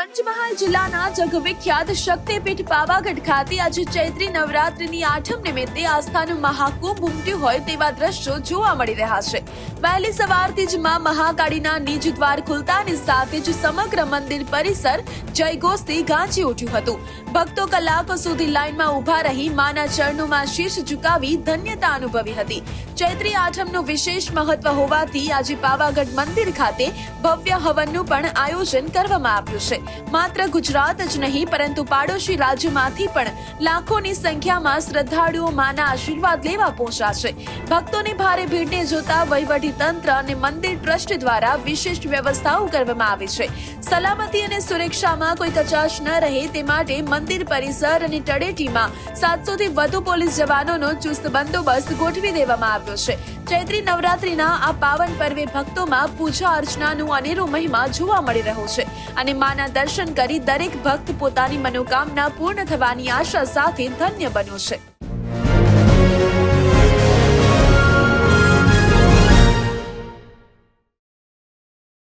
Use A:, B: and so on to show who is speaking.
A: પંચમહાલ જિલ્લાના જગવિખ્યાત શક્તિપીઠ પાવાગઢ ખાતે આજે ચૈત્રી નવરાત્રિની આઠમ નિમિત્તે આસ્થાનું મહાકુંભ ઉમટ્યું હોય તેવા દ્રશ્યો જોવા મળી રહ્યા છે। વહેલી સવારથી જ માં મહાકાળીના નિજ દ્વાર ખુલતાની સાથે જ સમગ્ર મંદિર પરિસર જયઘોષથી ગાંજી ઉઠ્યું હતું। ભક્તો કલાકો સુધી લાઈનમાં ઊભા રહી માના ચરણોમાં શીશ ઝુકાવી ધન્યતા અનુભવી હતી। ચૈત્રી આઠમનું વિશેષ મહત્વ હોવાથી આજે પાવાગઢ મંદિર ખાતે ભવ્ય હવનનું પણ આયોજન કરવામાં આવ્યું છે। માત્ર ગુજરાત જ નહીં પરંતુ પાડોશી રાજ્યમાંથી પણ લાખોની સંખ્યામાં શ્રદ્ધાળુઓ માના આશીર્વાદ લેવા પહોંચ્યા છે। ભક્તોની ભારે ભીડને જોતા વહીવટી તંત્ર અને મંદિર ટ્રસ્ટ દ્વારા વિશેષ વ્યવસ્થાઓ કરવામાં આવી છે। સલામતી અને સુરક્ષામાં કોઈ કચાશ ન રહે તે માટે મંદિર પરિસર અને તળેટીમાં 700 થી વધુ પોલીસ જવાનોનો ચુસ્ત બંદોબસ્ત ગોઠવી દેવામાં આવ્યો છે। ચૈત્રી નવરાત્રીના આ પાવન પર્વે ભક્તોમાં પૂજા અર્ચનાનું અનેરો મહિમા જોવા મળી રહ્યો છે અને માના દર્શન કરી દરેક ભક્ત પોતાની મનોકામના પૂર્ણ થવાની આશા સાથે ધન્ય બન્યો છે।